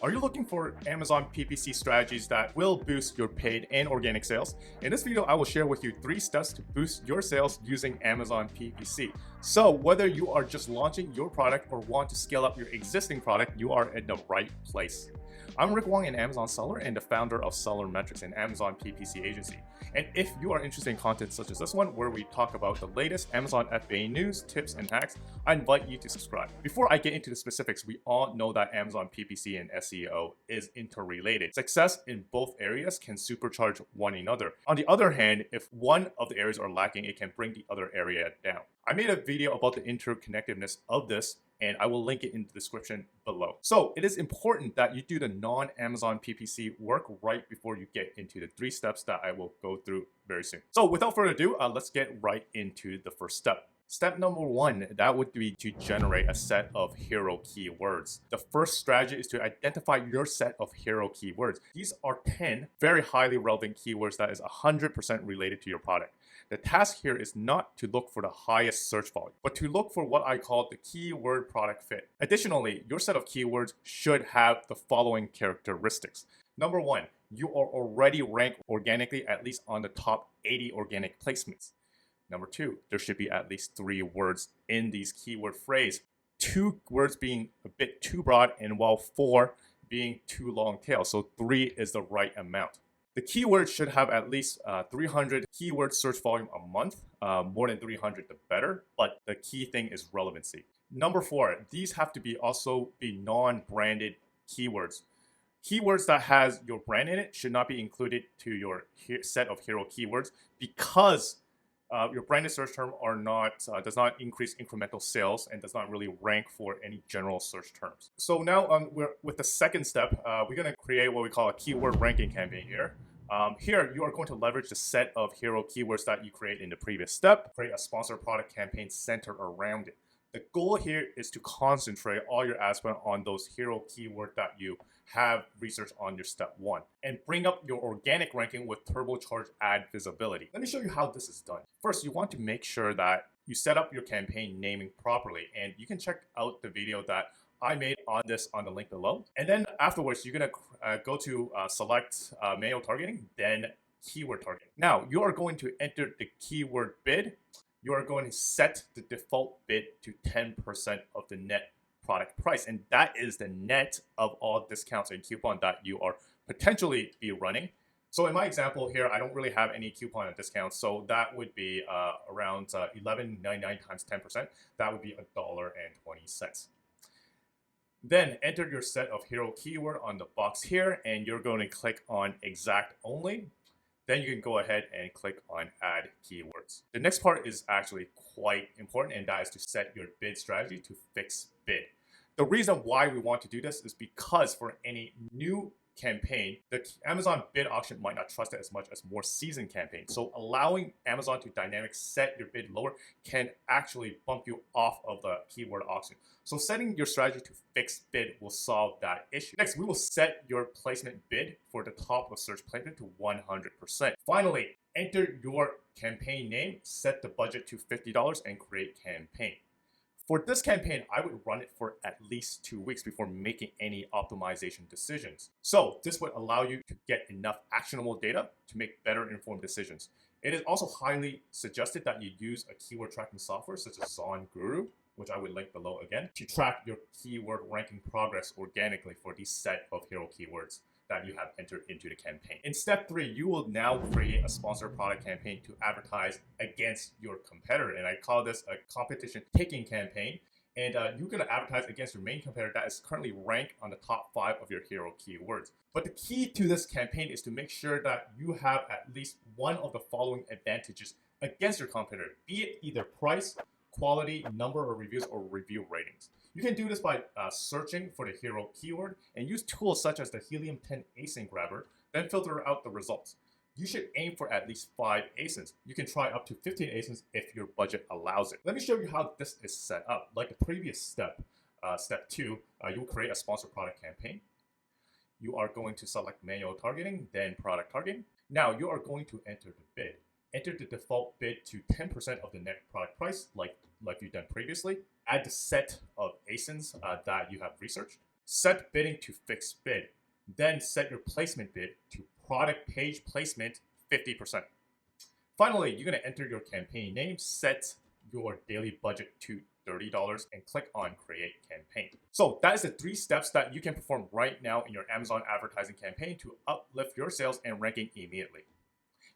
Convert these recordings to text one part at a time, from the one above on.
Are you looking for Amazon PPC strategies that will boost your paid and organic sales? In this video, I will share with you 3 steps to boost your sales using Amazon PPC. So whether you are just launching your product or want to scale up your existing product, you are in the right place. I'm Rick Wong, an Amazon seller and the founder of SellerMetrics, an Amazon PPC agency. And if you are interested in content such as this one, where we talk about the latest Amazon FBA news, tips, and hacks, I invite you to subscribe. Before I get into the specifics, we all know that Amazon PPC and SEO is interrelated. Success in both areas can supercharge one another. On the other hand, if one of the areas are lacking, it can bring the other area down. I made a video about the interconnectedness of this, and I will link it in the description below. So it is important that you do the non-Amazon PPC work right before you get into the 3 steps that I will go through very soon. So without further ado, let's get right into the first step. Step number 1, that would be to generate a set of hero keywords. The first strategy is to identify your set of hero keywords. These are 10 very highly relevant keywords that is 100% related to your product. The task here is not to look for the highest search volume, but to look for what I call the keyword product fit. Additionally, your set of keywords should have the following characteristics. Number 1, you are already ranked organically at least on the top 80 organic placements. Number 2, there should be at least 3 words in these keyword phrase. 2 words being a bit too broad, and while 4 being too long tail. So 3 is the right amount. The keywords should have at least 300 keyword search volume a month. More than 300, the better. But the key thing is relevancy. Number 4, these have to be also be non-branded keywords. Keywords that has your brand in it should not be included to your set of hero keywords because your branded search term does not increase incremental sales and does not really rank for any general search terms. So now with the second step, we're going to create what we call a keyword ranking campaign here. Here, you are going to leverage the set of hero keywords that you create in the previous step, create a sponsored product campaign centered around it. The goal here is to concentrate all your ad spend on those hero keywords that you have researched on your step 1 and bring up your organic ranking with turbocharged ad visibility. Let me show you how this is done. First, you want to make sure that you set up your campaign naming properly, and you can check out the video that I made on this on the link below. And then afterwards, you're going to go to select manual targeting, then keyword targeting. Now, you are going to enter the keyword bid. You are going to set the default bid to 10% of the net product price. And that is the net of all discounts and coupon that you are potentially be running. So in my example here, I don't really have any coupon or discounts. So that would be around $11.99 times 10%. That would be $1.20. Then enter your set of hero keyword on the box here, and you're going to click on exact only. Then you can go ahead and click on add keywords. The next part is actually quite important, and that is to set your bid strategy to fixed bid. The reason why we want to do this is because for any new campaign, the Amazon bid auction might not trust it as much as more seasoned campaigns. So allowing Amazon to dynamic set your bid lower can actually bump you off of the keyword auction. So setting your strategy to fixed bid will solve that issue. Next, we will set your placement bid for the top of search placement to 100%. Finally, enter your campaign name, set the budget to $50 and create campaign. For this campaign, I would run it for at least 2 weeks before making any optimization decisions. So this would allow you to get enough actionable data to make better informed decisions. It is also highly suggested that you use a keyword tracking software such as Zon Guru, which I would link below again, to track your keyword ranking progress organically for the set of hero keywords that you have entered into the campaign. In step 3, you will now create a sponsored product campaign to advertise against your competitor. And I call this a competition taking campaign. And you're going to advertise against your main competitor that is currently ranked on the top 5 of your hero keywords. But the key to this campaign is to make sure that you have at least one of the following advantages against your competitor, be it either price, quality, number of reviews, or review ratings. You can do this by searching for the hero keyword and use tools such as the Helium 10 ASIN grabber, then filter out the results. You should aim for at least 5 ASINs. You can try up to 15 ASINs if your budget allows it. Let me show you how this is set up. Like the previous step, step 2, you will create a sponsored product campaign. You are going to select manual targeting, then product targeting. Now you are going to enter the bid. Enter the default bid to 10% of the net product price, like you've done previously. Add the set of ASINs that you have researched. Set bidding to fixed bid. Then set your placement bid to product page placement 50%. Finally, you're going to enter your campaign name, set your daily budget to $30, and click on Create Campaign. So that is the 3 steps that you can perform right now in your Amazon advertising campaign to uplift your sales and ranking immediately.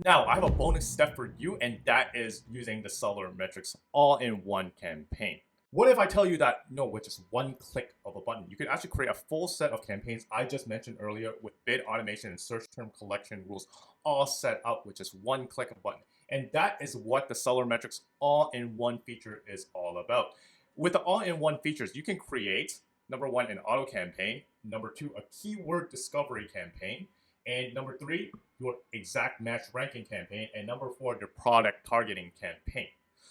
Now, I have a bonus step for you, and that is using the SellerMetrics all-in-one campaign. What if I tell you that, no, with just one click of a button, you could actually create a full set of campaigns I just mentioned earlier with bid automation and search term collection rules all set up with just one click of a button. And that is what the SellerMetrics all-in-one feature is all about. With the all-in-one features, you can create, number 1, an auto campaign, number 2, a keyword discovery campaign, and number 3, your exact match ranking campaign, and number 4, your product targeting campaign.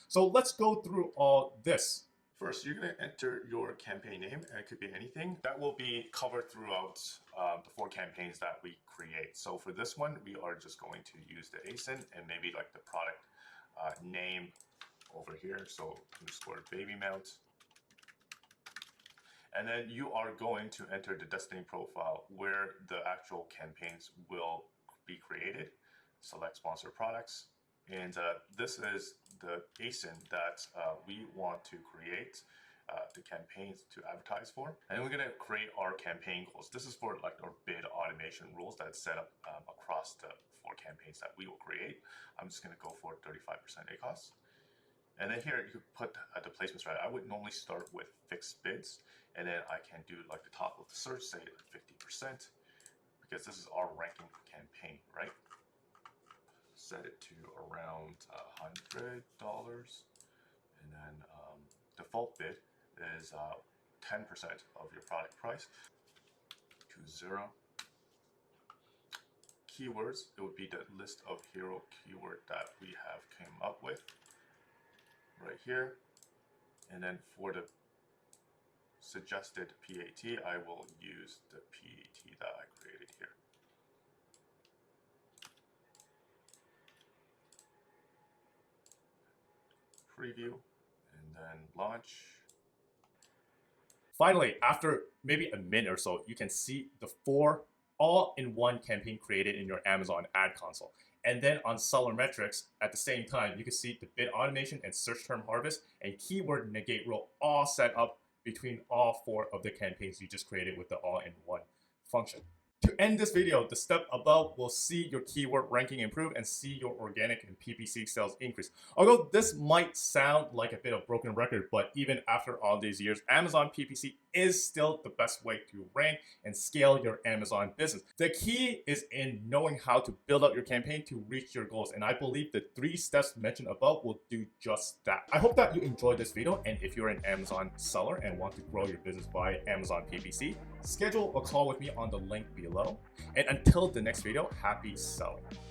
So let's go through all this. First, you're going to enter your campaign name, and it could be anything. That will be covered throughout the 4 campaigns that we create. So for this one, we are just going to use the ASIN and maybe like the product name over here. So underscore baby mount. And then you are going to enter the destiny profile where the actual campaigns will be created. Select sponsor products. And this is the ASIN that we want to create the campaigns to advertise for. And we're going to create our campaign goals. This is for like our bid automation rules that's set up across the 4 campaigns that we will create. I'm just going to go for 35% ACoS. And then here you put the placement strategy. I would normally start with fixed bids, and then I can do like the top of the search, say 50%, because this is our ranking campaign, right? Set it to around $100, and then default bid is 10% of your product price to 0. Keywords, it would be the list of hero keyword that we have came up with right here, and then for the suggested PAT, I will use the PAT that I created here. Preview and then launch. Finally, after maybe a minute or so, you can see the 4 all-in-one campaign created in your Amazon ad console. And then on SellerMetrics, at the same time, you can see the bid automation and search term harvest and keyword negate rule all set up between all 4 of the campaigns you just created with the all-in-one function. To end this video, the step above will see your keyword ranking improve and see your organic and PPC sales increase. Although this might sound like a bit of broken record, but even after all these years, Amazon PPC is still the best way to rank and scale your Amazon business. The key is in knowing how to build out your campaign to reach your goals. And I believe the 3 steps mentioned above will do just that. I hope that you enjoyed this video. And if you're an Amazon seller and want to grow your business via Amazon PPC, schedule a call with me on the link below. And until the next video, happy selling.